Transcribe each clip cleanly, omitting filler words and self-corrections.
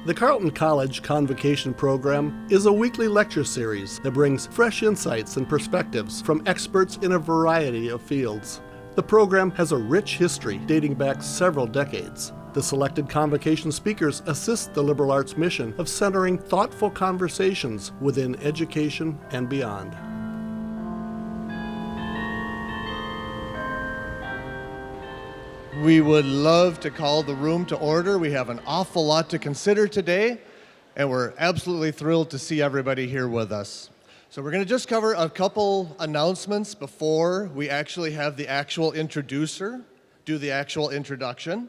The Carleton College Convocation program is a weekly lecture series that brings fresh insights and perspectives from experts in a variety of fields. The program has a rich history dating back several decades. The selected convocation speakers assist the liberal arts mission of centering thoughtful conversations within education and beyond. We would love to call the room to order. We have an awful lot to consider today, and we're absolutely thrilled to see everybody here with us. So we're going to just cover a couple announcements before we actually have the actual introducer do the actual introduction.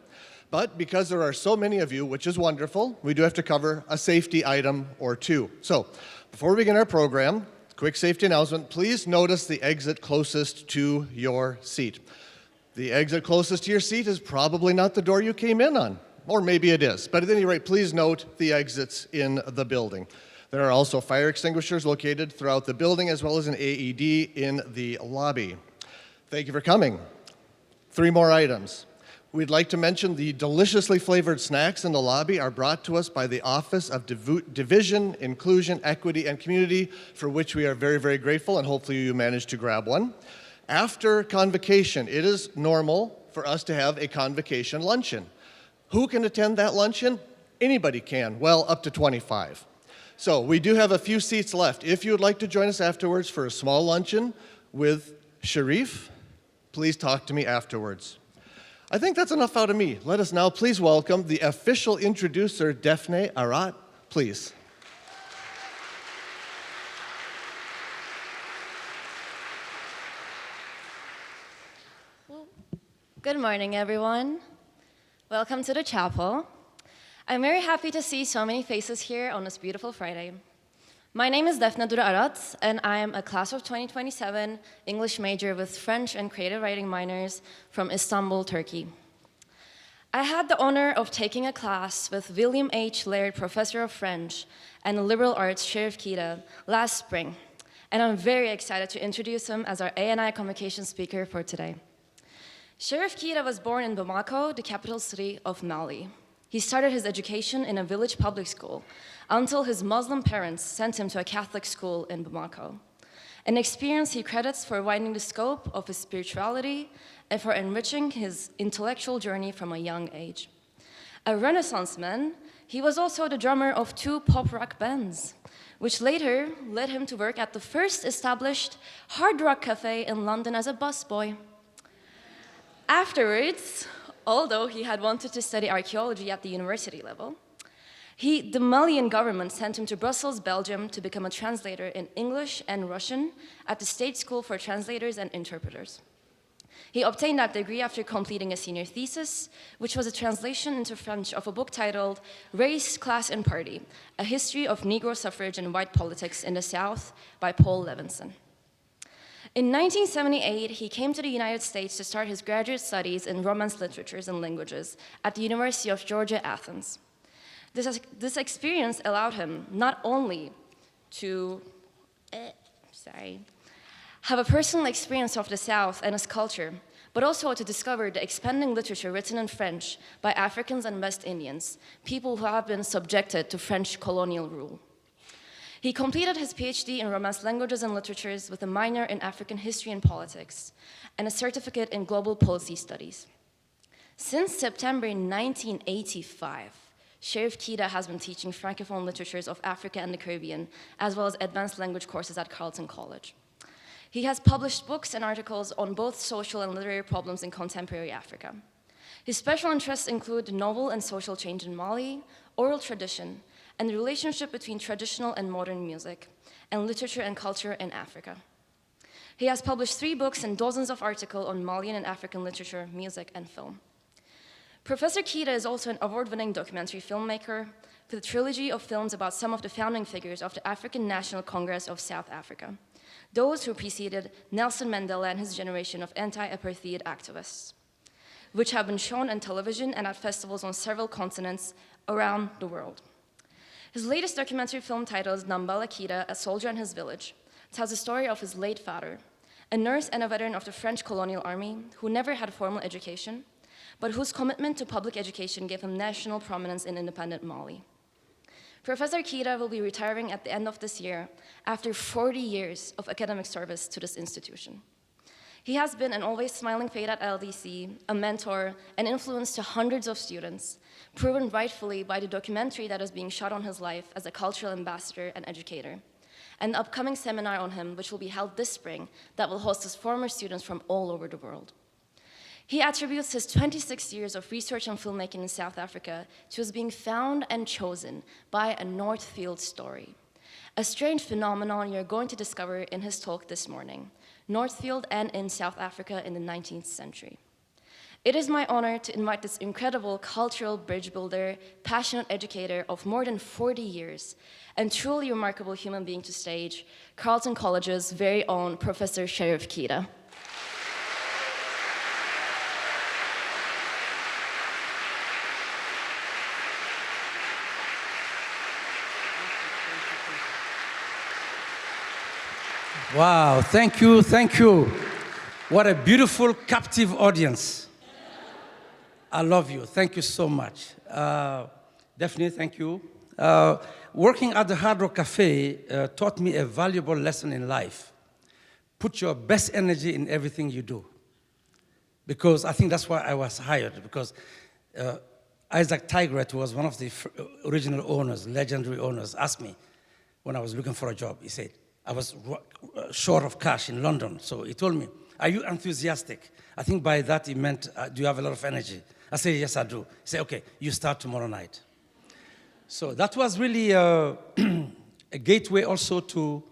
But because there are so many of you, which is wonderful, we do have to cover a safety item or two. So before we begin our program, quick safety announcement, please notice the exit closest to your seat. The exit closest to your seat is probably not the door you came in on, or maybe it is. But at any rate, please note the exits in the building. There are also fire extinguishers located throughout the building, as well as an AED in the lobby. Thank you for coming. 3 more items. We'd like to mention the deliciously flavored snacks in the lobby are brought to us by the Office of Division, Inclusion, Equity, and Community, for which we are very, very grateful, and hopefully you managed to grab one. After convocation, it is normal for us to have a convocation luncheon. Who can attend that luncheon? Anybody can, well, up to 25. So we do have a few seats left. If you would like to join us afterwards for a small luncheon with Chérif, please talk to me afterwards. I think that's enough out of me. Let us now please welcome the official introducer, Daphne Arat, please. Good morning, everyone. Welcome to the chapel. I'm very happy to see so many faces here on this beautiful Friday. My name is Daphne Arat, and I am a class of 2027 English major with French and creative writing minors from Istanbul, Turkey. I had the honor of taking a class with William H. Laird Professor of French and liberal arts Chérif Keïta last spring, and I'm very excited to introduce him as our A&I Convocation speaker for today. Chérif Keïta was born in Bamako, the capital city of Mali. He started his education in a village public school until his Muslim parents sent him to a Catholic school in Bamako, an experience he credits for widening the scope of his spirituality and for enriching his intellectual journey from a young age. A Renaissance man, he was also the drummer of 2 pop rock bands, which later led him to work at the first established hard rock cafe in London as a busboy. Afterwards, although he had wanted to study archaeology at the university level, the Malian government sent him to Brussels, Belgium, to become a translator in English and Russian at the State School for Translators and Interpreters. He obtained that degree after completing a senior thesis, which was a translation into French of a book titled Race, Class, and Party, A History of Negro Suffrage and White Politics in the South by Paul Levinson. In 1978, he came to the United States to start his graduate studies in Romance literatures and languages at the University of Georgia, Athens. This experience allowed him not only to have a personal experience of the South and its culture, but also to discover the expanding literature written in French by Africans and West Indians, people who have been subjected to French colonial rule. He completed his PhD in Romance languages and literatures with a minor in African history and politics and a certificate in global policy studies. Since September 1985, Chérif Keïta has been teaching Francophone literatures of Africa and the Caribbean, as well as advanced language courses at Carleton College. He has published books and articles on both social and literary problems in contemporary Africa. His special interests include novel and social change in Mali, oral tradition, and the relationship between traditional and modern music, and literature and culture in Africa. He has published 3 books and dozens of articles on Malian and African literature, music, and film. Professor Keïta is also an award-winning documentary filmmaker with a trilogy of films about some of the founding figures of the African National Congress of South Africa, those who preceded Nelson Mandela and his generation of anti-apartheid activists, which have been shown on television and at festivals on several continents around the world. His latest documentary film titled Nambala Keïta, A Soldier and His Village, tells the story of his late father, a nurse and a veteran of the French colonial army who never had formal education, but whose commitment to public education gave him national prominence in independent Mali. Professor Keïta will be retiring at the end of this year after 40 years of academic service to this institution. He has been an always smiling face at LDC, a mentor, an influence to hundreds of students, proven rightfully by the documentary that is being shot on his life as a cultural ambassador and educator, an upcoming seminar on him which will be held this spring that will host his former students from all over the world. He attributes his 26 years of research on filmmaking in South Africa to his being found and chosen by a Northfield story, a strange phenomenon you're going to discover in his talk this morning, Northfield and in South Africa in the 19th century. It is my honor to invite this incredible cultural bridge builder, passionate educator of more than 40 years, and truly remarkable human being to stage, Carleton College's very own Professor Chérif Keïta. Wow, thank you, thank you. What a beautiful, captive audience. I love you, thank you so much. Definitely, thank you. Working at the Hard Rock Cafe taught me a valuable lesson in life. Put your best energy in everything you do. Because I think that's why I was hired, because Isaac Tigret, who was one of the original owners, legendary owners, asked me when I was looking for a job. He said, I was short of cash in London, so he told me, are you enthusiastic? I think by that he meant, do you have a lot of energy? I said, yes, I do. He said, okay, you start tomorrow night. So that was really a gateway also to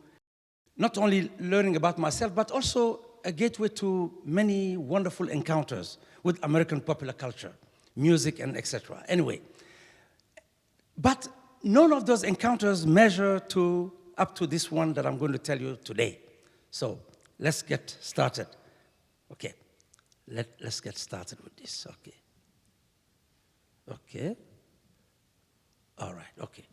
not only learning about myself, but also a gateway to many wonderful encounters with American popular culture, music, and etc. Anyway, but none of those encounters measure up to this one that I'm going to tell you today. So let's get started. Okay, let's get started with this, okay. Okay, all right, okay.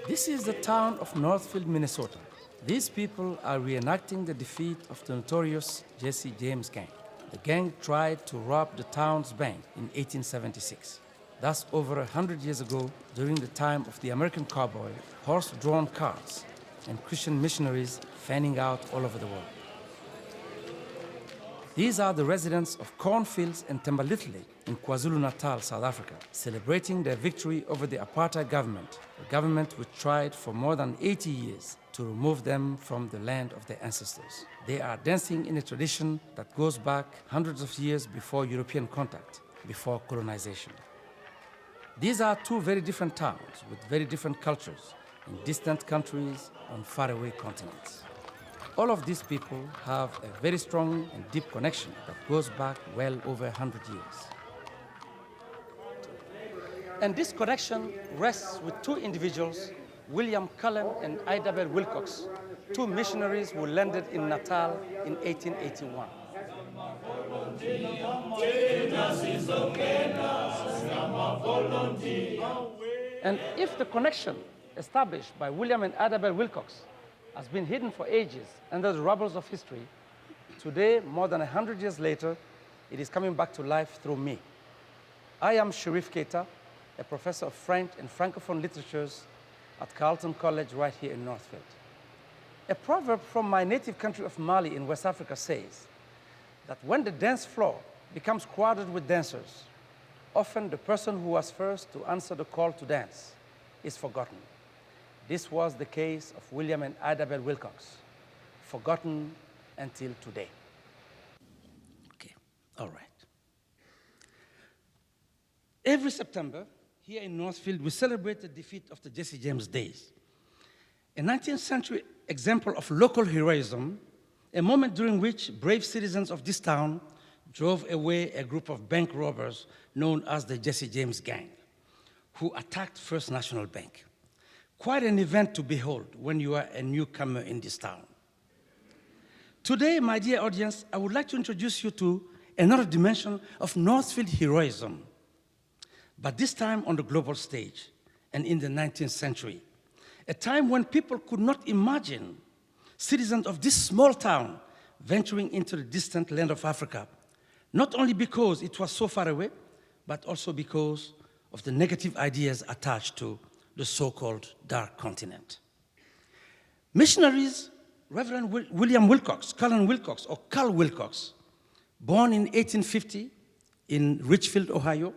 This is the town of Northfield, Minnesota. These people are reenacting the defeat of the notorious Jesse James gang. The gang tried to rob the town's bank in 1876. That's over 100 years ago, during the time of the American cowboy, horse-drawn cars, and Christian missionaries fanning out all over the world. These are the residents of cornfields and Thembalethle in KwaZulu-Natal, South Africa, celebrating their victory over the apartheid government, a government which tried for more than 80 years to remove them from the land of their ancestors. They are dancing in a tradition that goes back hundreds of years before European contact, before colonization. These are two very different towns with very different cultures in distant countries on faraway continents. All of these people have a very strong and deep connection that goes back well over 100 years. And this connection rests with two individuals, William Cullen and Ida Wilcoxes, two missionaries who landed in Natal in 1881. And if the connection established by William and Ida Wilcoxes has been hidden for ages under the rubble of history, today, more than 100 years later, it is coming back to life through me. I am Chérif Keïta, a professor of French and Francophone literatures at Carleton College right here in Northfield. A proverb from my native country of Mali in West Africa says that when the dance floor becomes crowded with dancers, often the person who was first to answer the call to dance is forgotten. this was the case of William and Ida Wilcox, forgotten until today. Okay, all right. Every September, here in Northfield, we celebrate the defeat of the Jesse James days. A 19th century example of local heroism, a moment during which brave citizens of this town drove away a group of bank robbers known as the Jesse James Gang, who attacked First National Bank. Quite an event to behold when you are a newcomer in this town. Today, my dear audience, I would like to introduce you to another dimension of Northfield heroism, but this time on the global stage and in the 19th century, a time when people could not imagine citizens of this small town venturing into the distant land of Africa, not only because it was so far away, but also because of the negative ideas attached to the so-called Dark Continent. Missionaries, Reverend William Wilcox, Colin Wilcox, or Cal Wilcox, born in 1850 in Richfield, Ohio.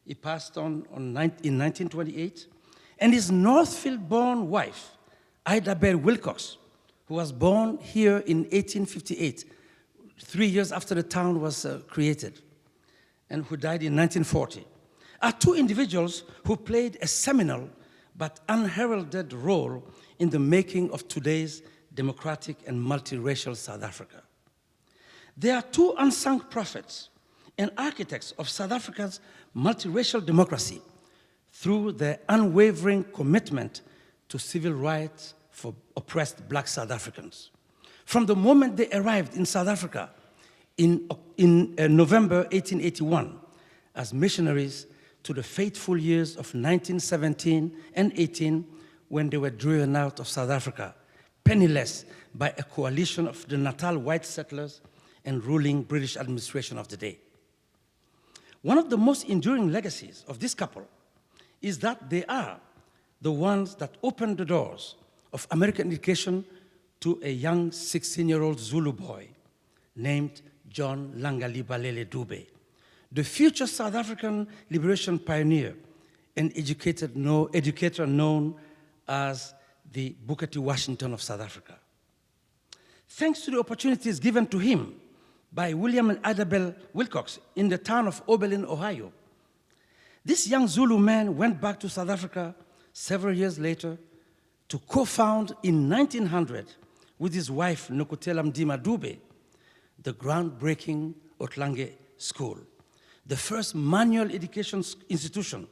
He passed on in 1928, and his Northfield-born wife, Ida Bell Wilcox, who was born here in 1858, 3 years after the town was created, and who died in 1940, are two individuals who played a seminal but unheralded role in the making of today's democratic and multiracial South Africa. They are two unsung prophets and architects of South Africa's multiracial democracy through their unwavering commitment to civil rights for oppressed Black South Africans. From the moment they arrived in South Africa in November 1881 as missionaries to the fateful years of 1917 and 18 when they were driven out of South Africa, penniless by a coalition of the Natal white settlers and ruling British administration of the day. One of the most enduring legacies of this couple is that they are the ones that opened the doors of American education to a young 16-year-old Zulu boy named John Langalibalele Dube, the future South African liberation pioneer and educator known as the Booker T. Washington of South Africa. Thanks to the opportunities given to him by William and Ida Wilcox in the town of Oberlin, Ohio, this young Zulu man went back to South Africa several years later to co-found in 1900 with his wife, Nokutela Mdima Dube, the groundbreaking Otlange School, the first manual education institution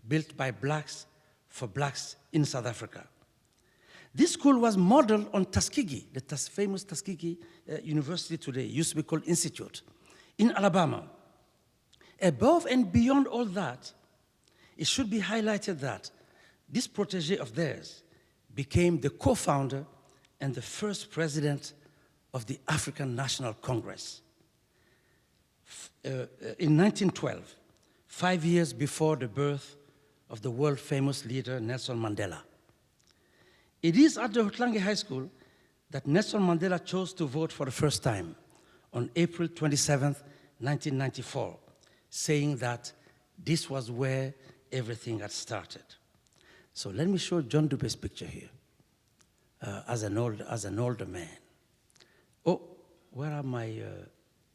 built by Blacks for Blacks in South Africa. This school was modeled on Tuskegee, the famous Tuskegee University today, used to be called Institute, in Alabama. Above and beyond all that, it should be highlighted that this protege of theirs became the co-founder and the first president of the African National Congress. In 1912, 5 years before the birth of the world-famous leader Nelson Mandela. It is at the Otlange High School that Nelson Mandela chose to vote for the first time on April 27, 1994, saying that this was where everything had started. So let me show John Dube's picture here as an older man. Oh, where are my,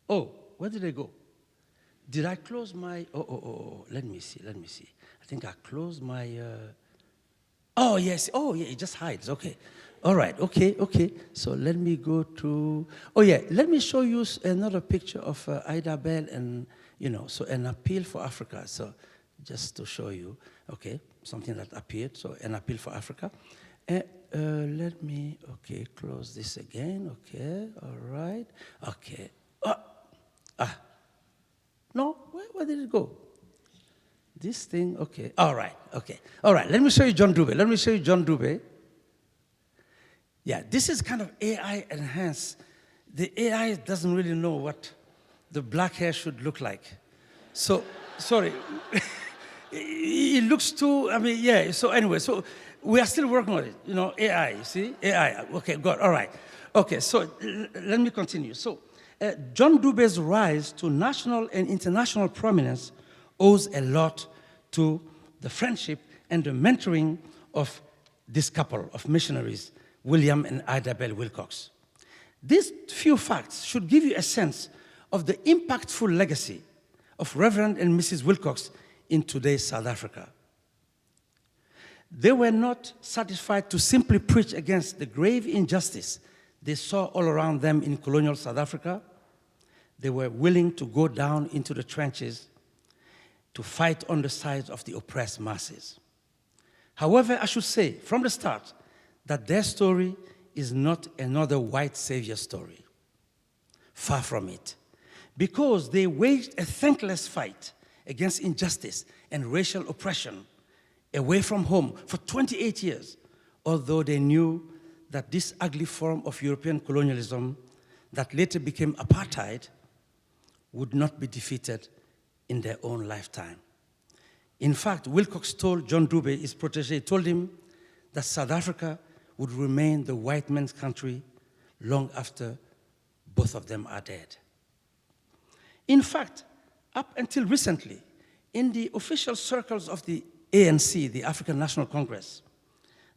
where did I go? Did I close my, let me see. I think I closed my, oh yes, it just hides, okay. All right, okay. So let me go to, let me show you another picture of Ida Bell and, so an appeal for Africa. So just to show you, okay, something that appeared, so an appeal for Africa. Let me, close this again, okay, all right, okay. No, where did it go? This thing, okay, all right, let me show you John Dube. Yeah, this is kind of AI enhanced. The AI doesn't really know what the black hair should look like. So, sorry. It looks too, so anyway, so we are still working on it, AI, you see? AI, okay, good, all right. Okay, so let me continue. So, John Dube's rise to national and international prominence owes a lot to the friendship and the mentoring of this couple of missionaries, William and Ida Bell Wilcox. These few facts should give you a sense of the impactful legacy of Reverend and Mrs. Wilcox in today's South Africa. They were not satisfied to simply preach against the grave injustice they saw all around them in colonial South Africa. They were willing to go down into the trenches to fight on the side of the oppressed masses. However, I should say from the start that their story is not another white savior story. Far from it. Because they waged a thankless fight against injustice and racial oppression away from home for 28 years, although they knew that this ugly form of European colonialism that later became apartheid would not be defeated in their own lifetime. In fact, Wilcox told John Dube, his protege, told him that South Africa would remain the white man's country long after both of them are dead. In fact, up until recently, in the official circles of the ANC, the African National Congress,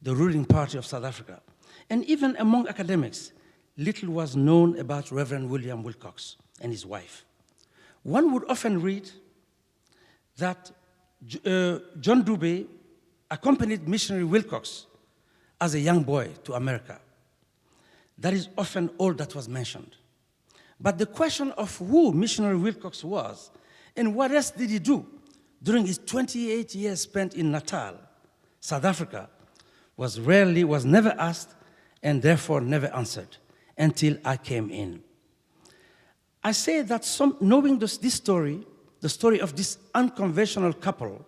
the ruling party of South Africa, and even among academics, little was known about Reverend William Wilcox and his wife. One would often read that John Dube accompanied missionary Wilcox as a young boy to America. That is often all that was mentioned. But the question of who missionary Wilcox was and what else did he do during his 28 years spent in Natal, South Africa, was never asked and therefore never answered until I came in. I say that knowing this story, the story of this unconventional couple,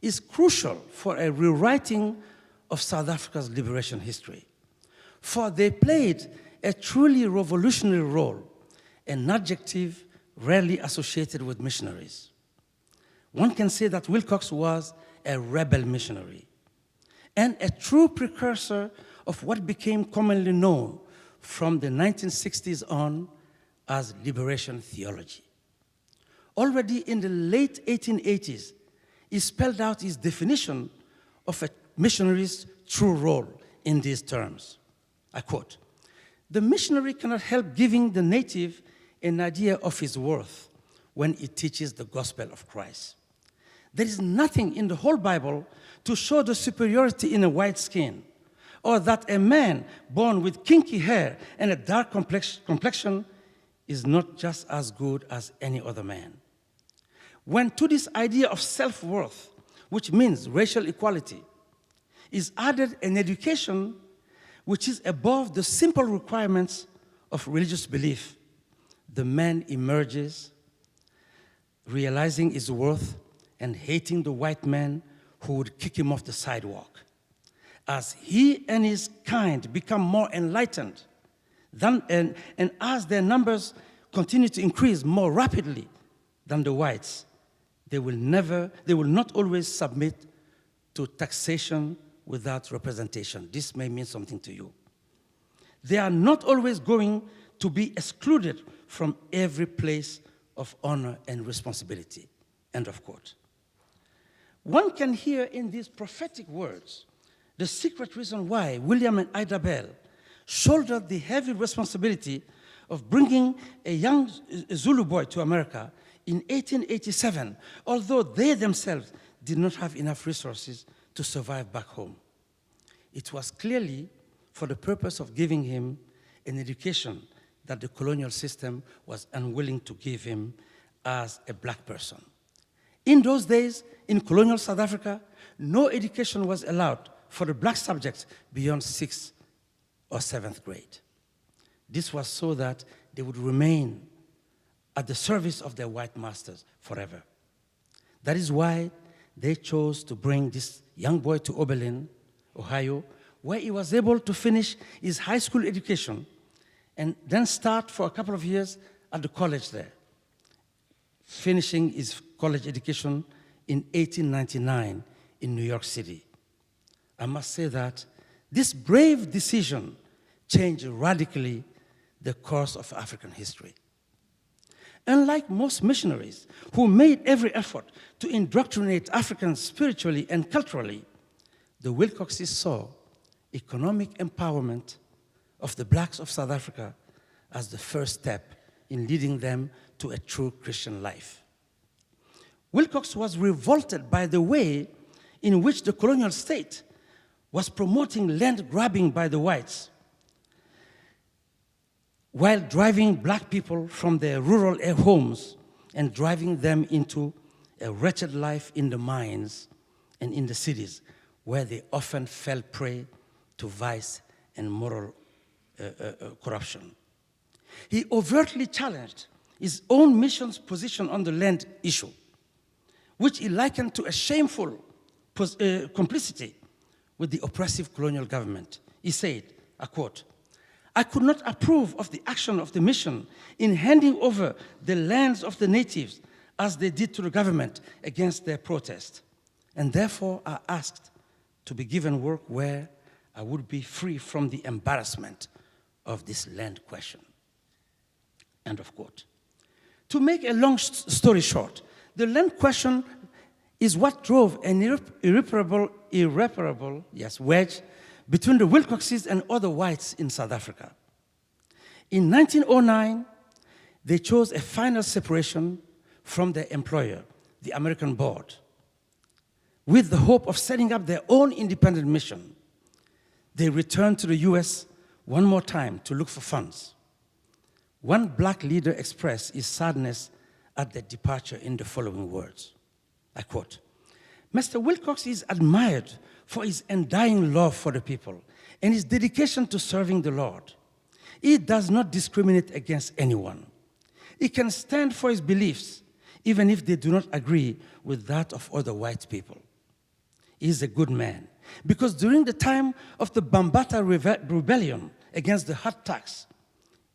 is crucial for a rewriting of South Africa's liberation history. For they played a truly revolutionary role, an adjective rarely associated with missionaries. One can say that Wilcox was a rebel missionary and a true precursor of what became commonly known from the 1960s on as liberation theology. Already in the late 1880s, he spelled out his definition of a missionary's true role in these terms. I quote, "The missionary cannot help giving the native an idea of his worth when he teaches the gospel of Christ. There is nothing in the whole Bible to show the superiority in a white skin, or that a man born with kinky hair and a dark complexion is not just as good as any other man. When to this idea of self-worth, which means racial equality, is added an education which is above the simple requirements of religious belief, the man emerges realizing his worth and hating the white man who would kick him off the sidewalk. As he and his kind become more enlightened, and as their numbers continue to increase more rapidly than the whites, they will not always submit to taxation without representation. This may mean something to you. They are not always going to be excluded from every place of honor and responsibility." End of quote. One can hear in these prophetic words the secret reason why William and Ida Bell shouldered the heavy responsibility of bringing a young Zulu boy to America in 1887, although they themselves did not have enough resources to survive back home. It was clearly for the purpose of giving him an education that the colonial system was unwilling to give him as a black person. In those days, in colonial South Africa, no education was allowed for the black subjects beyond 6th or 7th grade. This was so that they would remain at the service of their white masters forever. That is why they chose to bring this young boy to Oberlin, Ohio, where he was able to finish his high school education and then start for a couple of years at the college there, finishing his college education in 1899 in New York City. I must say that this brave decision changed radically the course of African history. Unlike most missionaries who made every effort to indoctrinate Africans spiritually and culturally, the Wilcoxes saw economic empowerment of the blacks of South Africa as the first step in leading them to a true Christian life. Wilcox was revolted by the way in which the colonial state was promoting land grabbing by the whites while driving black people from their rural homes and driving them into a wretched life in the mines and in the cities, where they often fell prey to vice and moral corruption. He overtly challenged his own mission's position on the land issue, which he likened to a shameful complicity with the oppressive colonial government. He said, I quote, "I could not approve of the action of the mission in handing over the lands of the natives as they did to the government against their protest. And therefore I asked to be given work where I would be free from the embarrassment of this land question." End of quote. To make a long story short, the land question is what drove an irreparable wedge between the Wilcoxes and other whites in South Africa. In 1909, they chose a final separation from their employer, the American Board, with the hope of setting up their own independent mission. They returned to the US one more time to look for funds. One black leader expressed his sadness at their departure in the following words. I quote, "Mr. Wilcox is admired for his undying love for the people and his dedication to serving the Lord. He does not discriminate against anyone. He can stand for his beliefs, even if they do not agree with that of other white people. He is a good man, because during the time of the Bambata rebellion against the hot tax,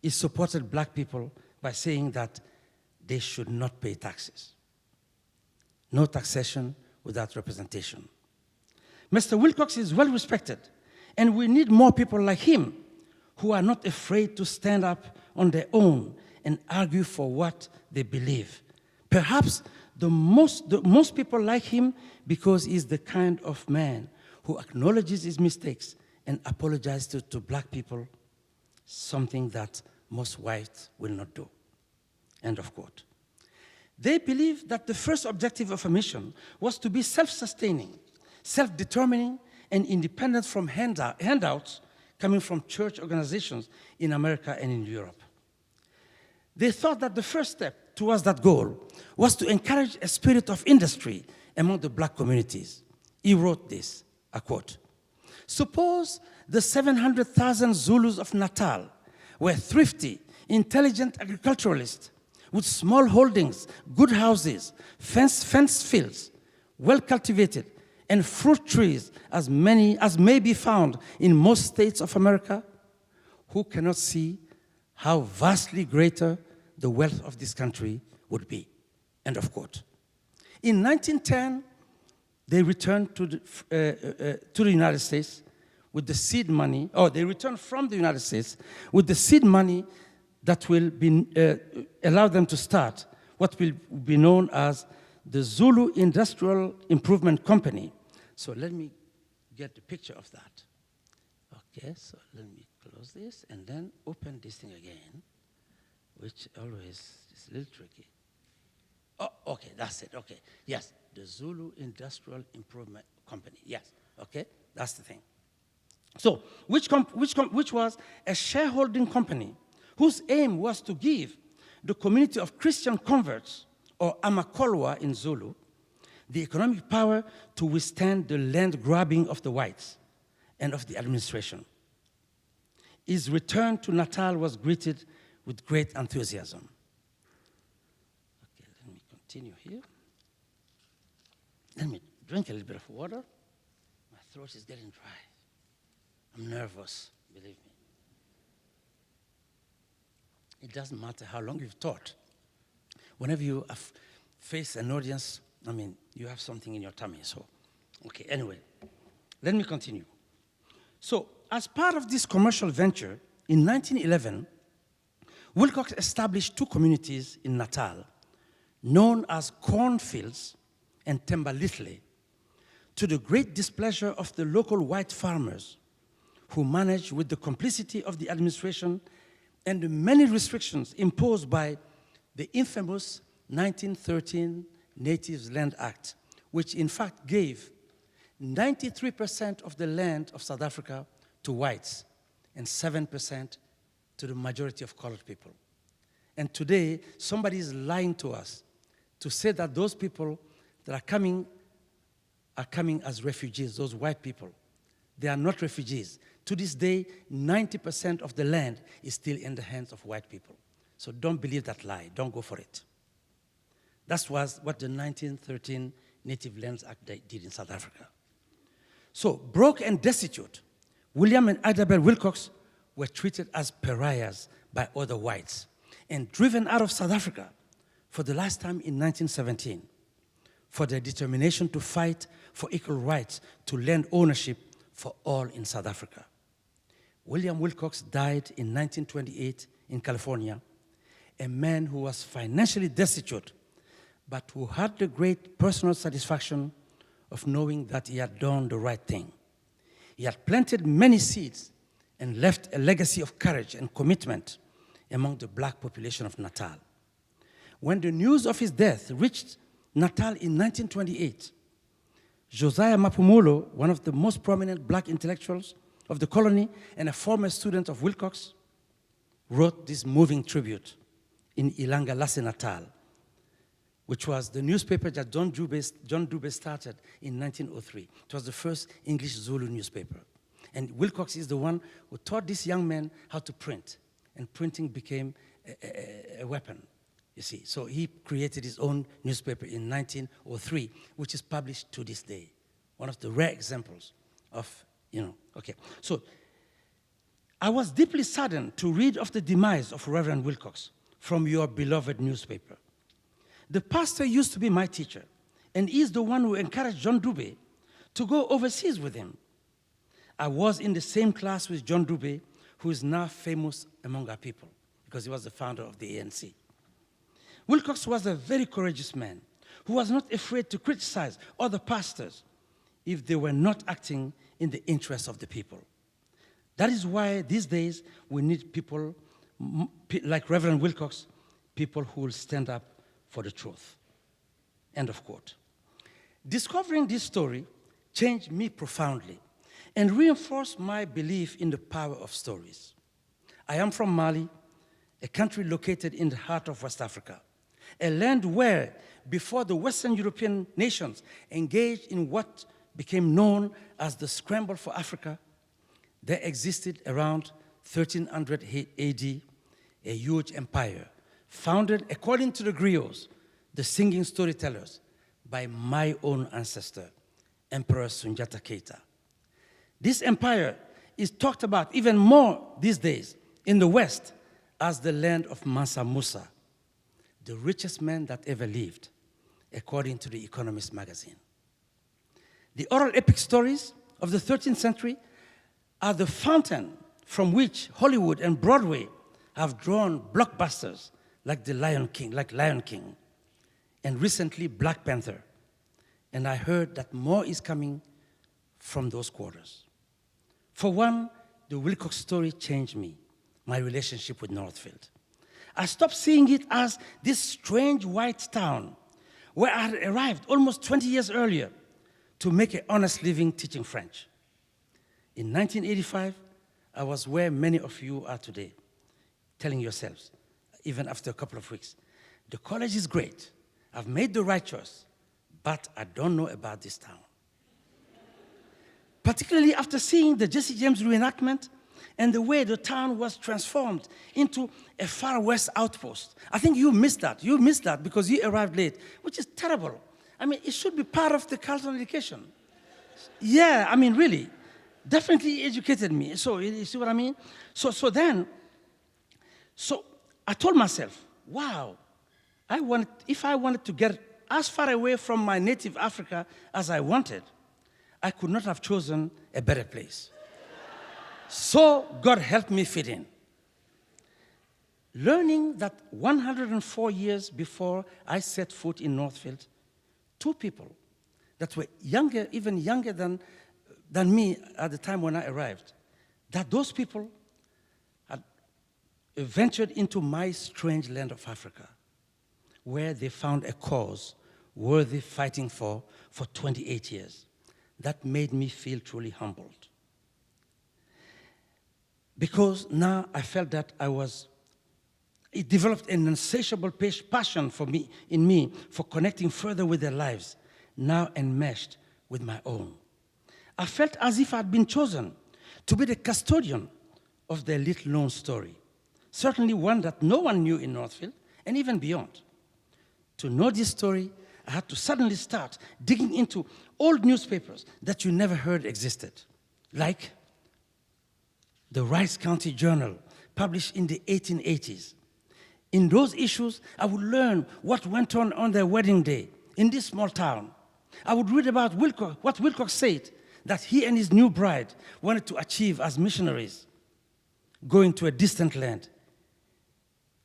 he supported black people by saying that they should not pay taxes. No taxation without representation. Mr. Wilcox is well respected, and we need more people like him who are not afraid to stand up on their own and argue for what they believe. Perhaps the most people like him because he's the kind of man who acknowledges his mistakes and apologizes to black people, something that most whites will not do." End of quote. They believed that the first objective of a mission was to be self-sustaining, self-determining, and independent from handouts coming from church organizations in America and in Europe. They thought that the first step towards that goal was to encourage a spirit of industry among the black communities. He wrote this, I quote, "Suppose the 700,000 Zulus of Natal were thrifty, intelligent agriculturalists with small holdings, good houses, fenced fields, well cultivated, and fruit trees as many as may be found in most states of America. Who cannot see how vastly greater the wealth of this country would be?" End of quote. In 1910, they returned to the United States with the seed money, or they returned from the United States with the seed money that will be, allow them to start what will be known as the Zulu Industrial Improvement Company. So let me get the picture of that. Okay, so let me close this and then open this thing again, which always is a little tricky. Oh, okay, that's it, okay. Yes, the Zulu Industrial Improvement Company, yes, okay, that's the thing. So, which was a shareholding company whose aim was to give the community of Christian converts, or Amakolwa in Zulu, the economic power to withstand the land grabbing of the whites and of the administration. His return to Natal was greeted with great enthusiasm. Okay, let me continue here. Let me drink a little bit of water. My throat is getting dry. I'm nervous, believe me. It doesn't matter how long you've taught. Whenever you face an audience, I mean, you have something in your tummy, so. Okay, anyway, let me continue. So, as part of this commercial venture, in 1911, Wilcox established two communities in Natal, known as Cornfields and Thembalihle, to the great displeasure of the local white farmers, who managed, with the complicity of the administration and the many restrictions imposed by the infamous 1913 Natives Land Act, which in fact gave 93% of the land of South Africa to whites and 7% to the majority of colored people. And today, somebody is lying to us to say that those people that are coming as refugees, those white people. They are not refugees. To this day, 90% of the land is still in the hands of white people. So don't believe that lie. Don't go for it. That was what the 1913 Native Lands Act did in South Africa. So, broke and destitute, William and Idabel Wilcox were treated as pariahs by other whites and driven out of South Africa for the last time in 1917 for their determination to fight for equal rights to land ownership for all in South Africa. William Wilcox died in 1928 in California, a man who was financially destitute, but who had the great personal satisfaction of knowing that he had done the right thing. He had planted many seeds and left a legacy of courage and commitment among the black population of Natal. When the news of his death reached Natal in 1928, Josiah Mapumulo, one of the most prominent black intellectuals of the colony and a former student of Wilcox, wrote this moving tribute in Ilanga Lase Natal, which was the newspaper that John Dube started in 1903. It was the first English Zulu newspaper. And Wilcox is the one who taught this young man how to print. And printing became a weapon, you see. So he created his own newspaper in 1903, which is published to this day. One of the rare examples of, okay. So I was deeply saddened to read of the demise of Reverend Wilcox from your beloved newspaper. The pastor used to be my teacher, and he's the one who encouraged John Dube to go overseas with him. I was in the same class with John Dube, who is now famous among our people, because he was the founder of the ANC. Wilcox was a very courageous man who was not afraid to criticize other pastors if they were not acting in the interests of the people. That is why these days we need people like Reverend Wilcox, people who will stand up for the truth. End of quote. Discovering this story changed me profoundly and reinforced my belief in the power of stories. I am from Mali, a country located in the heart of West Africa, a land where, before the Western European nations engaged in what became known as the Scramble for Africa, there existed around 1300 AD a huge empire founded, according to the griots, the singing storytellers, by my own ancestor, Emperor Sunjata Keïta. This empire is talked about even more these days in the West as the land of Mansa Musa, the richest man that ever lived, according to the Economist magazine. The oral epic stories of the 13th century are the fountain from which Hollywood and Broadway have drawn blockbusters like Lion King, and recently Black Panther. And I heard that more is coming from those quarters. For one, the Wilcox story changed me, my relationship with Northfield. I stopped seeing it as this strange white town where I had arrived almost 20 years earlier to make an honest living teaching French. In 1985, I was where many of you are today, telling yourselves, even after a couple of weeks, the college is great, I've made the right choice, but I don't know about this town. Particularly after seeing the Jesse James reenactment and the way the town was transformed into a far west outpost. I think you missed that. You missed that because you arrived late, which is terrible. I mean, it should be part of the Carleton education. Yeah, I mean, really. Definitely educated me. So, you see what I mean? So I told myself, wow, if I wanted to get as far away from my native Africa as I wanted, I could not have chosen a better place. So God helped me fit in. Learning that 104 years before I set foot in Northfield, two people that were younger, even younger than me at the time when I arrived, that those people had ventured into my strange land of Africa, where they found a cause worthy fighting for 28 years. That made me feel truly humbled. Because now I felt that it developed an insatiable passion in me for connecting further with their lives, now enmeshed with my own. I felt as if I'd been chosen to be the custodian of their little-known story, certainly one that no one knew in Northfield and even beyond. To know this story, I had to suddenly start digging into old newspapers that you never heard existed, like the Rice County Journal, published in the 1880s. In those issues, I would learn what went on their wedding day in this small town. I would read about what Wilcox said, that he and his new bride wanted to achieve as missionaries, going to a distant land.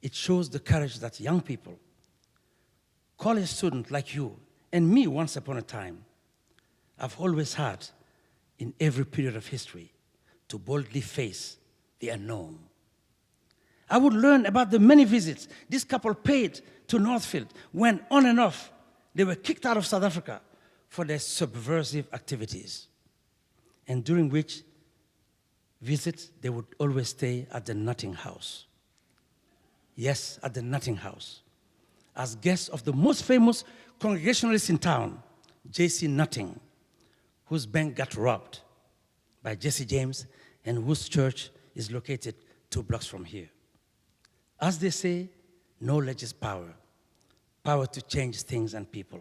It shows the courage that young people, college students like you, and me once upon a time, have always had in every period of history to boldly face the unknown. I would learn about the many visits this couple paid to Northfield when, on and off, they were kicked out of South Africa for their subversive activities, and during which visits they would always stay at the Nutting House. Yes, at the Nutting House, as guests of the most famous Congregationalist in town, J.C. Nutting, whose bank got robbed by Jesse James and whose church is located 2 blocks from here. As they say, knowledge is power, power to change things and people.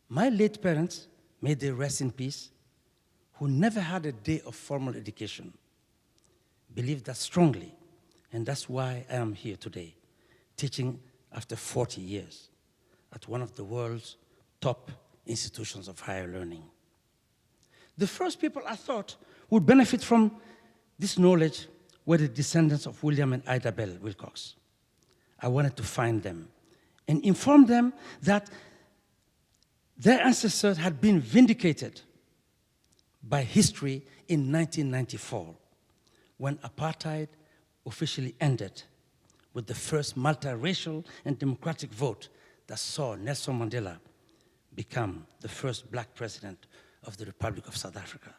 My late parents, may they rest in peace, who never had a day of formal education, believed that strongly, and that's why I am here today, teaching after 40 years at one of the world's top institutions of higher learning. The first people I thought would benefit from this knowledge were the descendants of William and Ida Bell Wilcox. I wanted to find them and inform them that their ancestors had been vindicated by history in 1994, when apartheid officially ended with the first multiracial and democratic vote that saw Nelson Mandela become the first black president of the Republic of South Africa.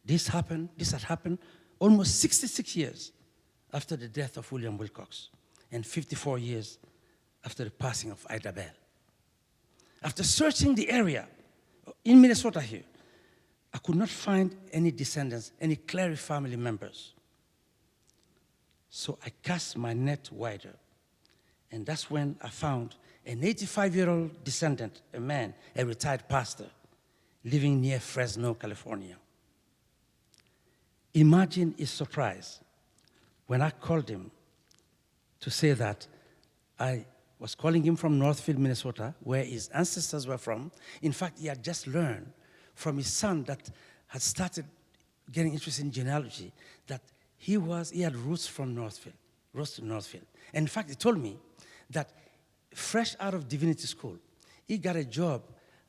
This had happened almost 66 years after the death of William Wilcox and 54 years after the passing of Ida Bell. After searching the area in Minnesota here, I could not find any descendants, any Clary family members. So I cast my net wider, and that's when I found an 85-year-old descendant, a man, a retired pastor, living near Fresno, California. Imagine his surprise when I called him to say that I was calling him from Northfield, Minnesota, where his ancestors were from. In fact, he had just learned from his son that had started getting interested in genealogy that he had roots from Northfield, roots to Northfield. And in fact, he told me that fresh out of divinity school, he got a job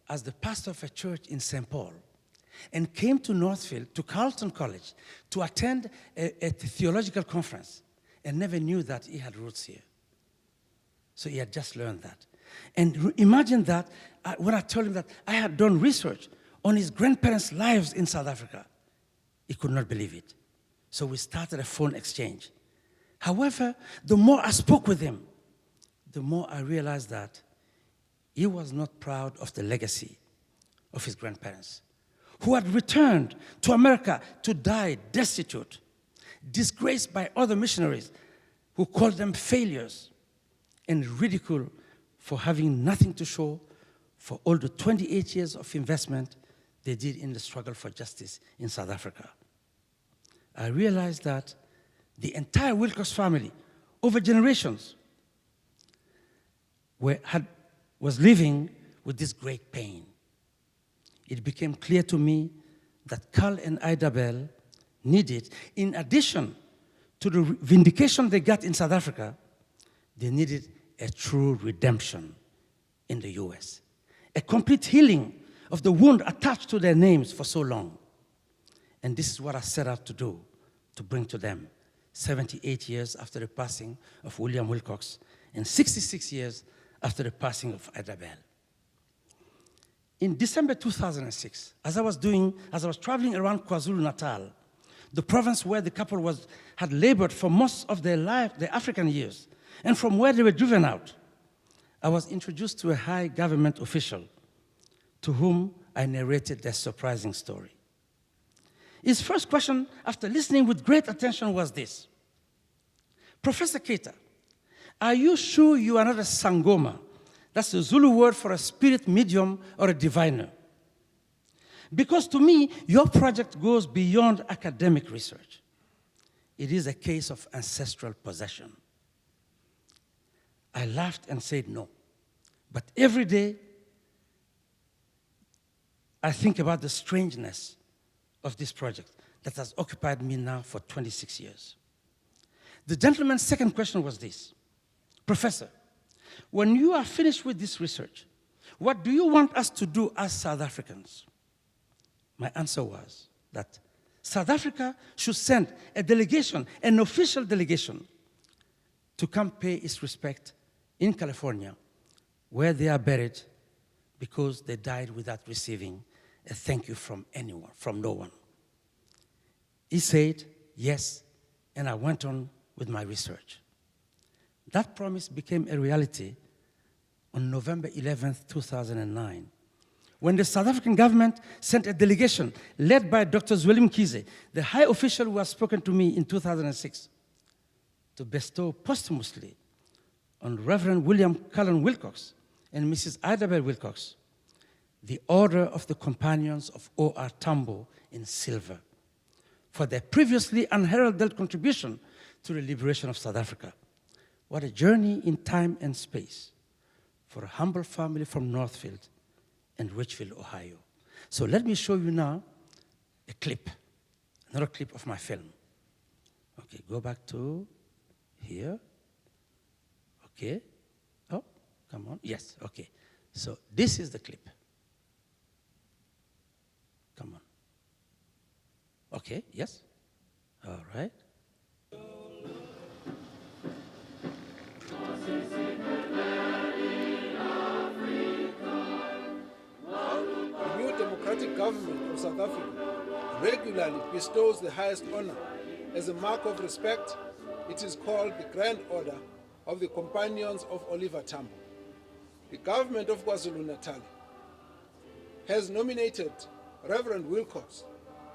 as the pastor of a church in St. Paul and came to Northfield, to Carleton College, to attend a theological conference and never knew that he had roots here. So he had just learned that. And imagine that when I told him that I had done research on his grandparents' lives in South Africa, he could not believe it. So we started a phone exchange. However, the more I spoke with him, the more I realized that he was not proud of the legacy of his grandparents, who had returned to America to die destitute, disgraced by other missionaries who called them failures and ridiculed for having nothing to show for all the 28 years of investment they did in the struggle for justice in South Africa. I realized that the entire Wilcox family, over generations, was living with this great pain. It became clear to me that Carl and Ida Bell needed, in addition to the vindication they got in South Africa, they needed a true redemption in the US, a complete healing of the wound attached to their names for so long. And this is what I set out to do to bring to them 78 years after the passing of William Wilcox and 66 years after the passing of Ida Bell. In December 2006, as I was traveling around KwaZulu-Natal, the province where the couple had labored for most of their life, their African years, and from where they were driven out, I was introduced to a high government official to whom I narrated their surprising story. His first question, after listening with great attention, was this: Professor Keïta, are you sure you are not a sangoma? That's the Zulu word for a spirit medium or a diviner. Because to me, your project goes beyond academic research. It is a case of ancestral possession. I laughed and said no. But every day, I think about the strangeness of this project that has occupied me now for 26 years. The gentleman's second question was this: Professor, when you are finished with this research, what do you want us to do as South Africans? My answer was that South Africa should send a delegation, an official delegation, to come pay its respect in California, where they are buried because they died without receiving a thank you from anyone, from no one. He said yes, and I went on with my research. That promise became a reality on November 11th, 2009, when the South African government sent a delegation led by Dr. Wilcoxes, the high official who has spoken to me in 2006, to bestow posthumously on Reverend William Cullen Wilcox and Mrs. Ida Bell Wilcox the Order of the Companions of O.R. Tambo in silver for their previously unheralded contribution to the liberation of South Africa. What a journey in time and space for a humble family from Northfield and Richfield, Ohio. So let me show you now a clip, another clip of my film. Okay, go back to here. Okay. Oh, come on. Yes, okay. So this is the clip. Come on. Okay, yes. All right. The new democratic government of South Africa regularly bestows the highest honor. As a mark of respect, it is called the Grand Order of the Companions of Oliver Tambo. The government of KwaZulu-Natal has nominated Reverend Wilcox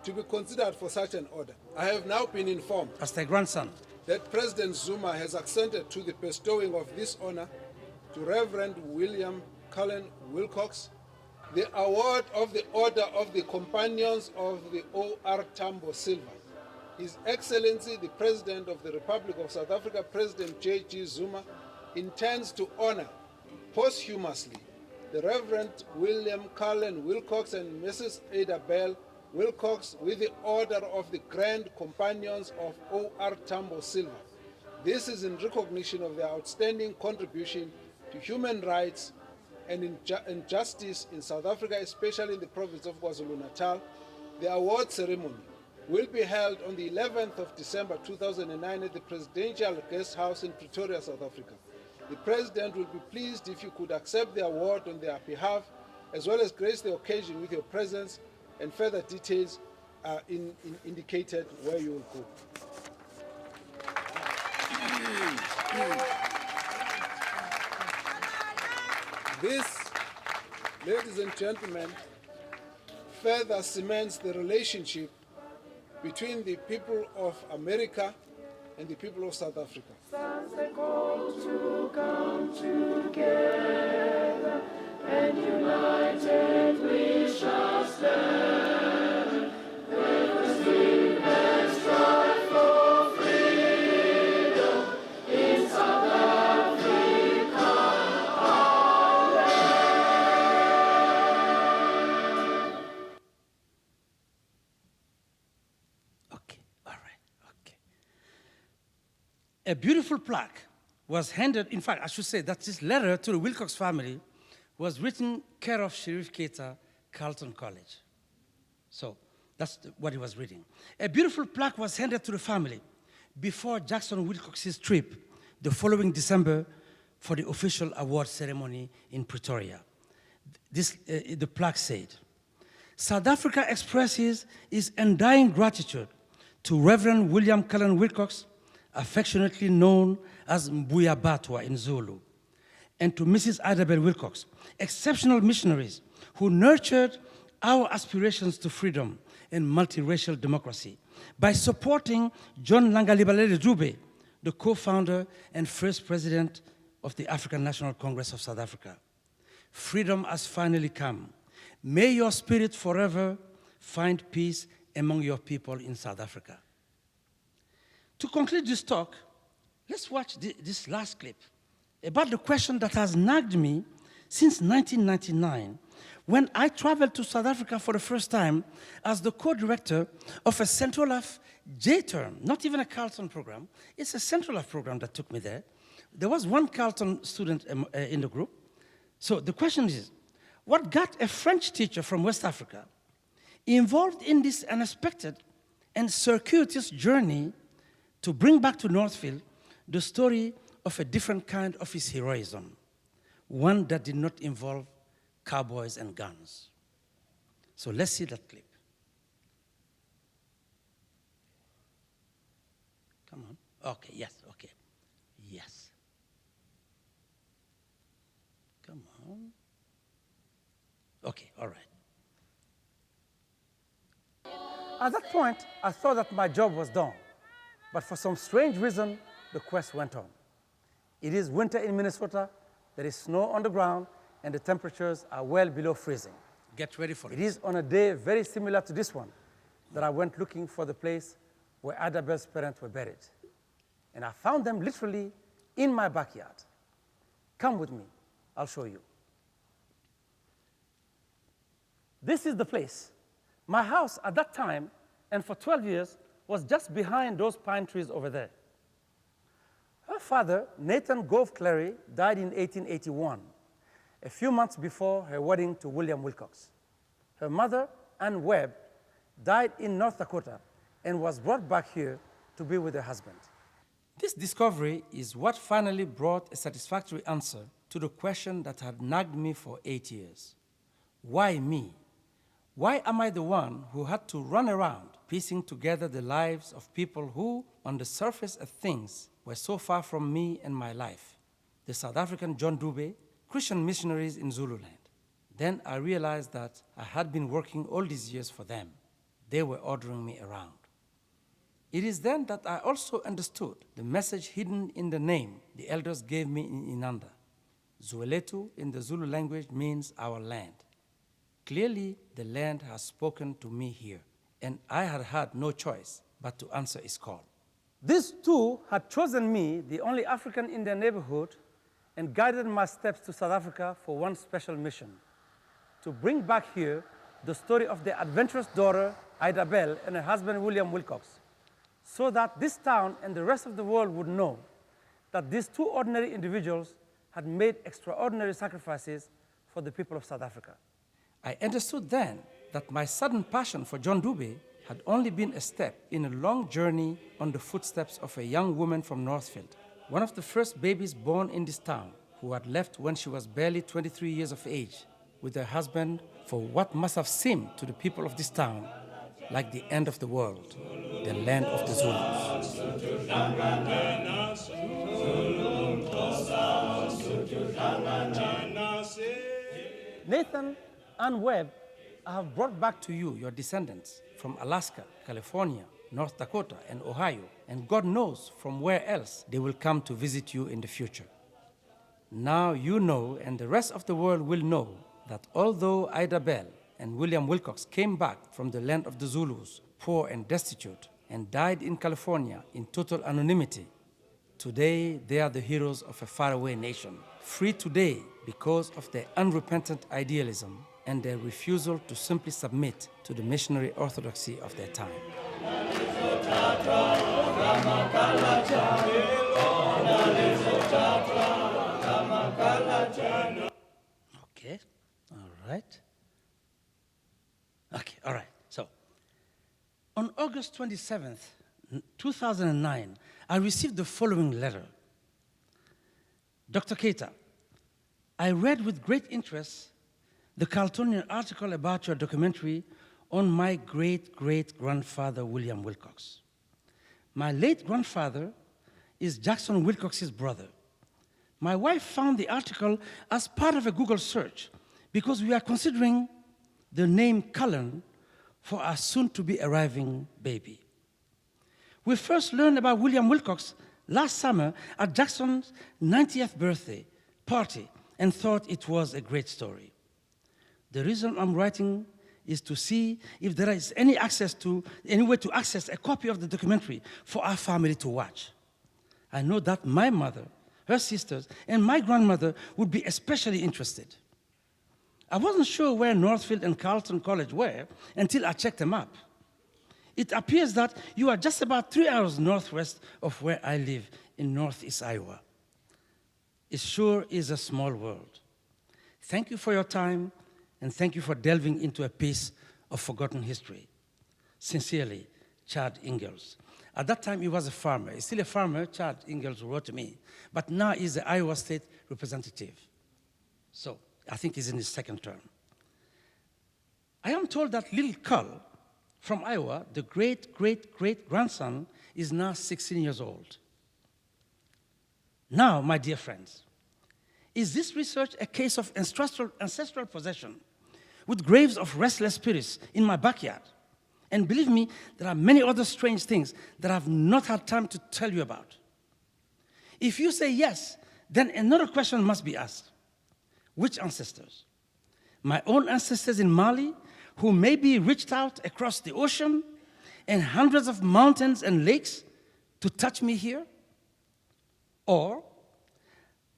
to be considered for such an order. I have now been informed As their grandson. that President Zuma has assented to the bestowing of this honor to Reverend William Cullen Wilcox, the award of the Order of the Companions of the O.R. Tambo Silver. His Excellency, the President of the Republic of South Africa, President J.G. Zuma, intends to honor posthumously the Reverend William Cullen Wilcox and Mrs. Ada Bell Wilcox with the Order of the Grand Companions of O.R. Tambo Silver. This is in recognition of their outstanding contribution to human rights and justice in South Africa, especially in the province of KwaZulu-Natal. The award ceremony will be held on the 11th of December 2009 at the Presidential Guest House in Pretoria, South Africa. The President will be pleased if you could accept the award on their behalf, as well as grace the occasion with your presence, and further details are indicated where you will go. This, ladies and gentlemen, further cements the relationship between the people of America and the people of South Africa. Sounds a call to come together, and united we shall stand. Let us live and strive for freedom in South Africa, our land. Okay, all right, okay. A beautiful plaque was handed, in fact, I should say that this letter to the Wilcox family was written care of Chérif Keïta, Carleton College. So That's what he was reading. A beautiful plaque was handed to the family before Jackson Wilcox's trip the following December for the official award ceremony in Pretoria. The plaque said, South Africa expresses its undying gratitude to Reverend William Cullen Wilcox, affectionately known as Mbuya Batwa in Zulu, and to Mrs. Idabel Wilcox, exceptional missionaries who nurtured our aspirations to freedom and multiracial democracy by supporting John Langalibalele Dube, the co-founder and first president of the African National Congress of South Africa. Freedom has finally come. May your spirit forever find peace among your people in South Africa. To conclude this talk, let's watch this last clip about the question that has nagged me since 1999, when I traveled to South Africa for the first time as the co-director of a Central Af J-term, not even a Carleton program. It's a Central Af program that took me there. There was one Carleton student in the group. So the question is, what got a French teacher from West Africa involved in this unexpected and circuitous journey to bring back to Northfield the story of a different kind of his heroism, one that did not involve cowboys and guns? So let's see that clip. Come on. Okay, yes, okay. Yes. Come on. Okay, all right. At that point, I thought that my job was done. But for some strange reason, the quest went on. It is winter in Minnesota, there is snow on the ground, and the temperatures are well below freezing. Get ready for it. It is on a day very similar to this one that I went looking for the place where Idabel's parents were buried. And I found them literally in my backyard. Come with me, I'll show you. This is the place. My house at that time, and for 12 years, was just behind those pine trees over there. Her father, Nathan Gove Clary, died in 1881, a few months before her wedding to William Wilcox. Her mother, Ann Webb, died in North Dakota and was brought back here to be with her husband. This discovery is what finally brought a satisfactory answer to the question that had nagged me for 8 years. Why me? Why am I the one who had to run around piecing together the lives of people who, on the surface of things, were so far from me and my life? The South African John Dube, Christian missionaries in Zululand. Then I realized that I had been working all these years for them. They were ordering me around. It is then that I also understood the message hidden in the name the elders gave me in Inanda. Zueletu in the Zulu language means our land. Clearly, the land has spoken to me here, and I had had no choice but to answer its call. These two had chosen me, the only African in their neighborhood, and guided my steps to South Africa for one special mission: to bring back here the story of their adventurous daughter, Idabel, and her husband, William Wilcox, so that this town and the rest of the world would know that these two ordinary individuals had made extraordinary sacrifices for the people of South Africa. I understood then that my sudden passion for John Dube had only been a step in a long journey on the footsteps of a young woman from Northfield, one of the first babies born in this town, who had left when she was barely 23 years of age with her husband for what must have seemed to the people of this town like the end of the world, the land of the Zulus. Nathan and Webb, I have brought back to you your descendants from Alaska, California, North Dakota, and Ohio, and God knows from where else they will come to visit you in the future. Now you know, and the rest of the world will know, that although Idabel and William Wilcox came back from the land of the Zulus, poor and destitute, and died in California in total anonymity, today they are the heroes of a faraway nation, free today because of their unrepentant idealism and their refusal to simply submit to the missionary orthodoxy of their time. Okay, all right. Okay, all right. So August 27th, 2009, I received the following letter. Dr. Keïta, I read with great interest the Carletonian article about your documentary on my great-great-grandfather, William Wilcox. My late grandfather is Jackson Wilcox's brother. My wife found the article as part of a Google search because we are considering the name Cullen for our soon-to-be arriving baby. We first learned about William Wilcox last summer at Jackson's 90th birthday party and thought it was a great story. The reason I'm writing is to see if there is any way to access a copy of the documentary for our family to watch. I know that my mother, her sisters, and my grandmother would be especially interested. I wasn't sure where Northfield and Carleton College were until I checked them up. It appears that you are just about 3 hours northwest of where I live in northeast Iowa. It sure is a small world. Thank you for your time, and thank you for delving into a piece of forgotten history. Sincerely, Chad Ingalls. At that time, he was a farmer. He's still a farmer, Chad Ingalls wrote to me, but now he's the Iowa State representative. So I think he's in his second term. I am told that little Cull from Iowa, the great-great-great-grandson, is now 16 years old. Now, my dear friends, is this research a case of ancestral possession with graves of restless spirits in my backyard? And believe me, there are many other strange things that I've not had time to tell you about. If you say yes, then another question must be asked. Which ancestors? My own ancestors in Mali, who maybe reached out across the ocean and hundreds of mountains and lakes to touch me here? Or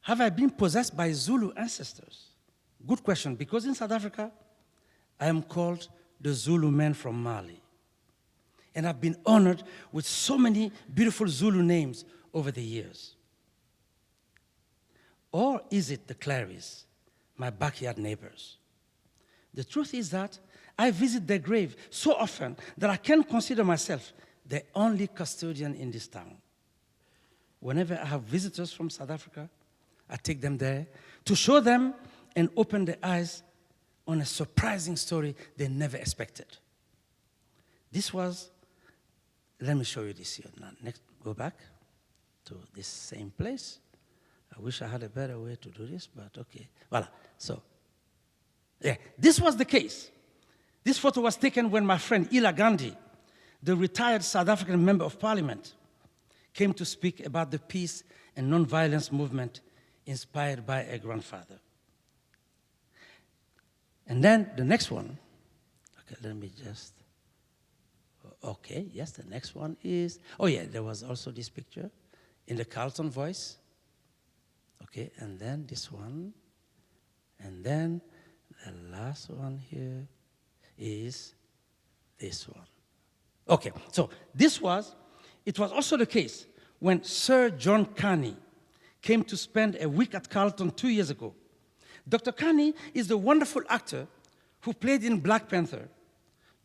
have I been possessed by Zulu ancestors? Good question, because in South Africa, I am called the Zulu man from Mali. And I've been honored with so many beautiful Zulu names over the years. Or is it the Clarys, my backyard neighbors? The truth is that I visit their grave so often that I can consider myself the only custodian in this town. Whenever I have visitors from South Africa, I take them there to show them and open their eyes on a surprising story they never expected. This was, let me show you this here. Now, next, go back to this same place. I wish I had a better way to do this, but okay. Voila. So, yeah, this was the case. This photo was taken when my friend Ila Gandhi, the retired South African member of parliament, came to speak about the peace and nonviolence movement inspired by a grandfather. And then the next one, okay, let me just, okay, yes, the next one is, oh yeah, there was also this picture in the Carleton voice. Okay, and then this one, and then the last one here is this one. Okay, so it was also the case when Sir John Carney came to spend a week at Carleton 2 years ago. Dr. Carney is the wonderful actor who played in Black Panther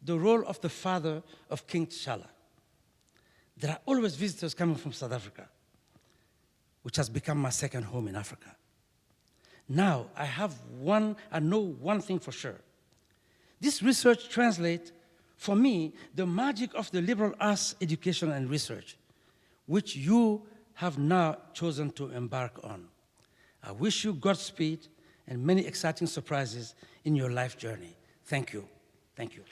the role of the father of King T'Challa. There are always visitors coming from South Africa, which has become my second home in Africa. Now, I know one thing for sure. This research translates, for me, the magic of the liberal arts education and research, which you have now chosen to embark on. I wish you Godspeed and many exciting surprises in your life journey. Thank you. Thank you.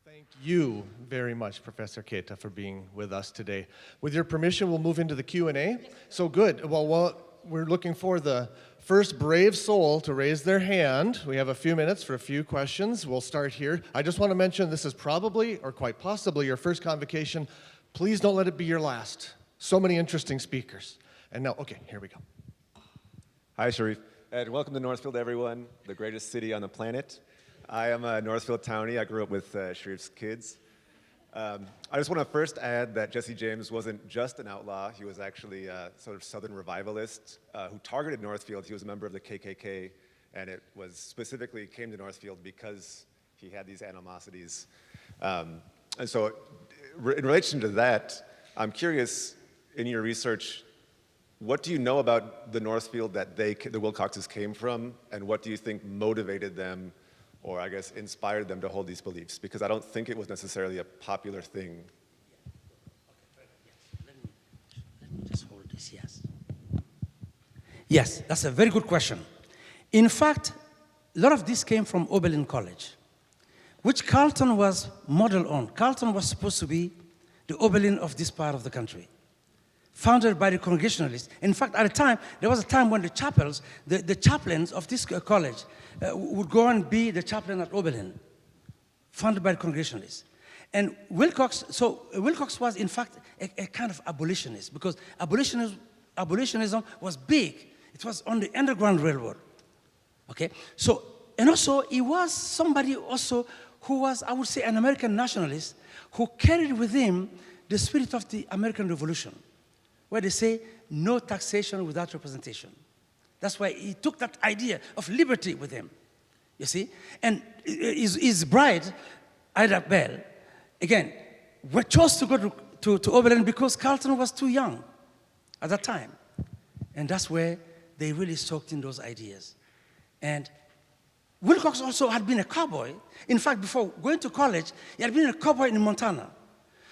Thank you very much, Professor Keïta, for being with us today. With your permission, we'll move into the Q&A. So good. Well, we're looking for the first brave soul to raise their hand. We have a few minutes for a few questions. We'll start here. I just want to mention this is probably, or quite possibly, your first convocation. Please don't let it be your last. So many interesting speakers. And now, okay, here we go. Hi, Chérif, and welcome to Northfield, everyone, the greatest city on the planet. I am a Northfield townie. I grew up with Chérif's kids. I just want to first add that Jesse James wasn't just an outlaw. He was actually a sort of Southern revivalist who targeted Northfield. He was a member of the KKK, and it was specifically came to Northfield because he had these animosities. And so in relation to that, I'm curious, in your research, what do you know about the Northfield that the Wilcoxes came from, and what do you think motivated them, or I guess inspired them to hold these beliefs? Because I don't think it was necessarily a popular thing. Let me just hold this, yes. Yes, that's a very good question. In fact, a lot of this came from Oberlin College, which Carleton was modeled on. Carleton was supposed to be the Oberlin of this part of the country, founded by the Congregationalists. In fact, at a time, there was a time when the chapels, the chaplains of this college would go and be the chaplain at Oberlin, founded by the Congregationalists. And Wilcox was, in fact, a kind of abolitionist, because abolitionism was big. It was on the Underground Railroad, okay? So, and also, he was somebody also who was, I would say, an American nationalist who carried with him the spirit of the American Revolution, where they say, no taxation without representation. That's why he took that idea of liberty with him, you see? And his bride, Ida Bell, again, chose to go to Oberlin because Carleton was too young at that time. And that's where they really soaked in those ideas. And Wilcox also had been a cowboy. In fact, before going to college, he had been a cowboy in Montana.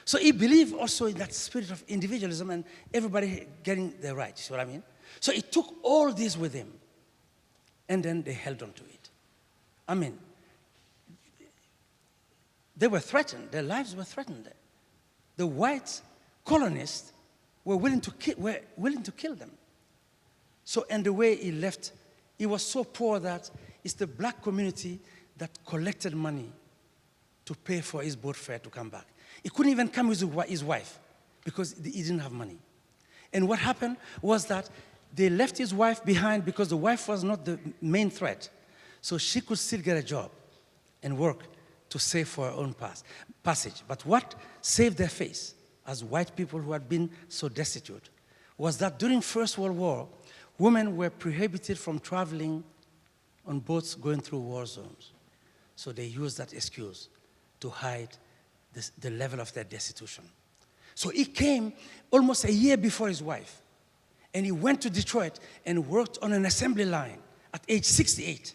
So he believed also in that spirit of individualism and everybody getting their rights, you see what I mean? So he took all this with him, and then they held on to it. I mean, they were threatened, their lives were threatened. The white colonists were willing to kill them. So, and the way he left, he was so poor that it's the black community that collected money to pay for his boat fare to come back. He couldn't even come with his wife because he didn't have money. And what happened was that they left his wife behind because the wife was not the main threat. So she could still get a job and work to save for her own passage. But what saved their face as white people who had been so destitute was that during First World War, women were prohibited from traveling on boats going through war zones. So they used that excuse to hide the level of their destitution. So he came almost a year before his wife, and he went to Detroit and worked on an assembly line at age 68.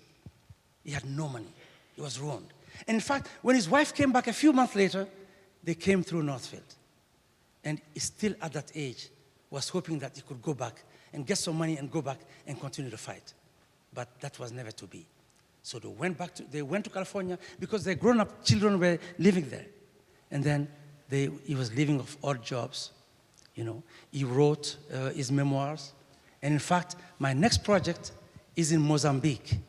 He had no money. He was ruined. And in fact, when his wife came back a few months later, they came through Northfield. And he still at that age was hoping that he could go back and get some money and go back and continue to fight. But that was never to be. So they went to California because their grown-up children were living there. And then he was living off odd jobs, you know. He wrote his memoirs. And in fact, my next project is in Mozambique,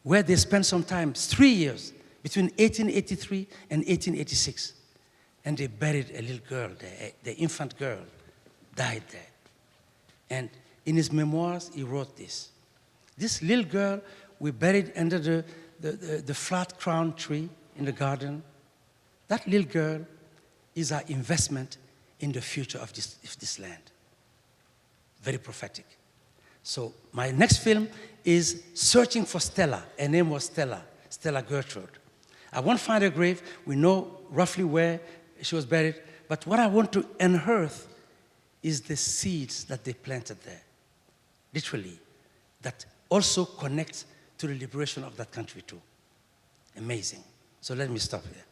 where they spent some time, 3 years, between 1883 and 1886. And they buried a little girl there, the infant girl died there. And in his memoirs, he wrote this. This little girl we buried under the flat crown tree in the garden. That little girl is our investment in the future of this land. Very prophetic. So my next film is Searching for Stella. Her name was Stella Gertrude. I won't find her grave. We know roughly where she was buried. But what I want to unearth is the seeds that they planted there, literally, that also connect to the liberation of that country too. Amazing. So let me stop here.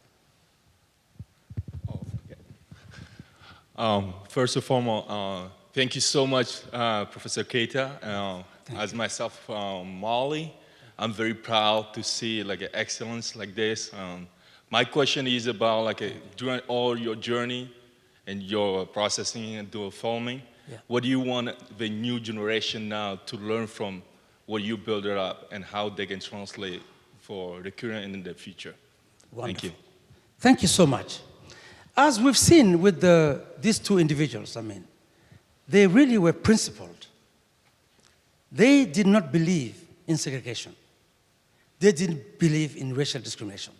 First and foremost, thank you so much, Professor Keïta. As myself, Mali, I'm very proud to see like an excellence like this. My question is about during all your journey and your processing and doing filming, what do you want the new generation now to learn from what you build it up and how they can translate for the current and the future? Wonderful. Thank you. Thank you so much. As we've seen with these two individuals, I mean, they really were principled. They did not believe in segregation. They didn't believe in racial discrimination.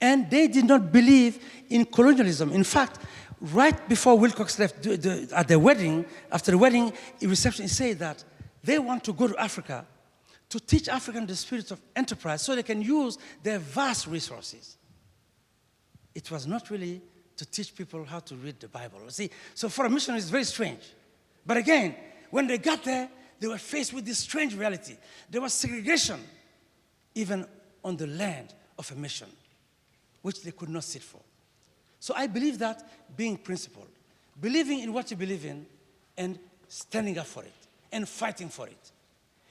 And they did not believe in colonialism. In fact, right before Wilcox left at the wedding, after the wedding reception, he said that they want to go to Africa to teach Africans the spirit of enterprise so they can use their vast resources. It was not really to teach people how to read the Bible. See, so for a missionary, it's very strange. But again, when they got there, they were faced with this strange reality. There was segregation, even on the land of a mission, which they could not sit for. So I believe that being principled, believing in what you believe in, and standing up for it, and fighting for it.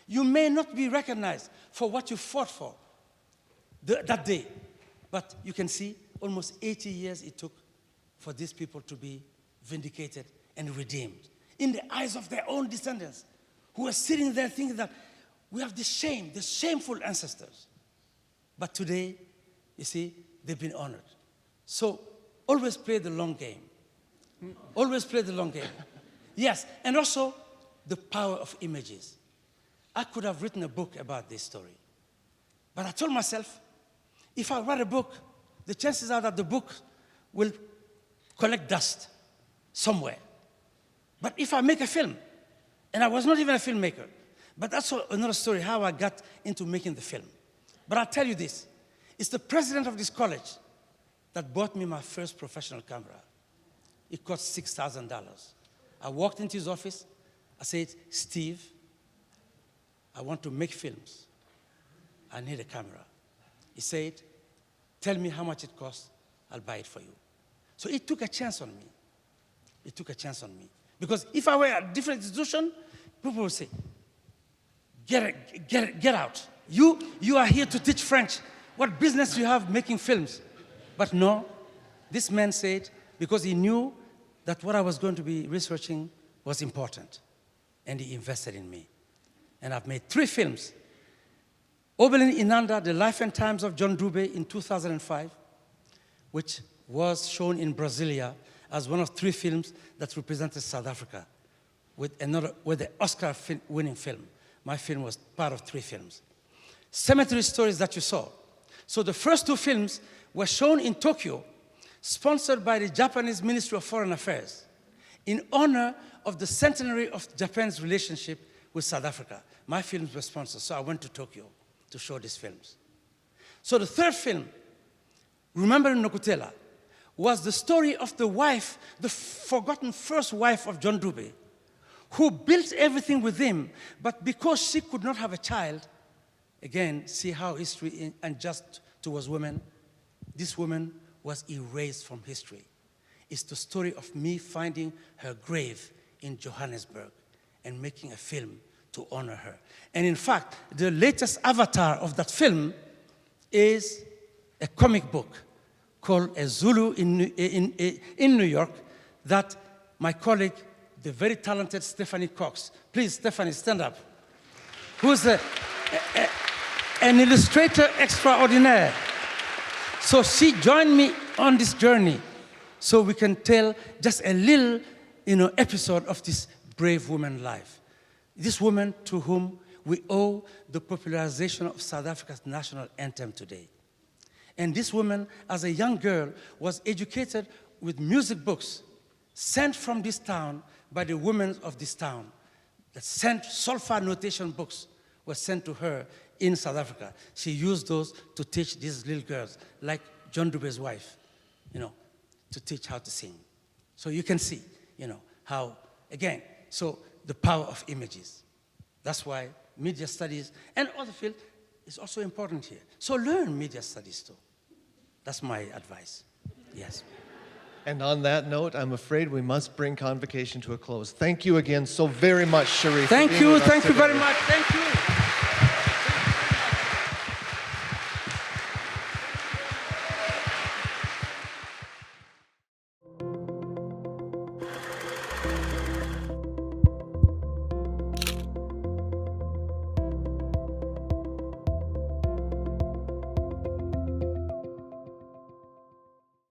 You may not be recognized for what you fought for that day, but you can see almost 80 years it took for these people to be vindicated and redeemed in the eyes of their own descendants who are sitting there thinking that we have this shame, the shameful ancestors. But today, you see, they've been honored. So always play the long game. Always play the long game. Yes, and also the power of images. I could have written a book about this story. But I told myself, if I write a book, the chances are that the book will collect dust somewhere. But if I make a film, and I was not even a filmmaker, but that's another story, how I got into making the film. But I'll tell you this, it's the president of this college that bought me my first professional camera. It cost $6,000. I walked into his office, I said, Steve, I want to make films. I need a camera. He said, tell me how much it costs, I'll buy it for you. So he took a chance on me. He took a chance on me. Because if I were at a different institution, people would say, get out. You are here to teach French. What business do you have making films? But no, this man said, because he knew that what I was going to be researching was important. And he invested in me. And I've made 3 films. Oberlin Inanda, The Life and Times of John Dube in 2005, which was shown in Brasilia as one of 3 films that represented South Africa with the Oscar-winning film. My film was part of 3 films. Cemetery Stories that you saw. So the first 2 films were shown in Tokyo, sponsored by the Japanese Ministry of Foreign Affairs, in honor of the centenary of Japan's relationship with South Africa. My films were sponsored, so I went to Tokyo to show these films. So the 3rd film, Remembering Nokutela, was the story of the wife, the forgotten first wife of John Dube, who built everything with him, but because she could not have a child, again, see how history is unjust towards women, this woman was erased from history. It's the story of me finding her grave in Johannesburg and making a film to honor her. And in fact, the latest avatar of that film is a comic book called A Zulu in New York that my colleague, the very talented Stephanie Cox, please, Stephanie, stand up, who's an illustrator extraordinaire. So she joined me on this journey so we can tell just a little episode of this brave woman's life. This woman to whom we owe the popularization of South Africa's national anthem today. And this woman, as a young girl, was educated with music books sent from this town by the women of this town. That sent solfa notation books were sent to her in South Africa. She used those to teach these little girls, like John Dube's wife, to teach how to sing. So you can see, how, again, so the power of images. That's why media studies and other fields is also important here. So learn media studies too. That's my advice. Yes. And on that note, I'm afraid we must bring Convocation to a close. Thank you again so very much, Chérif. Thank you very much. Thank you.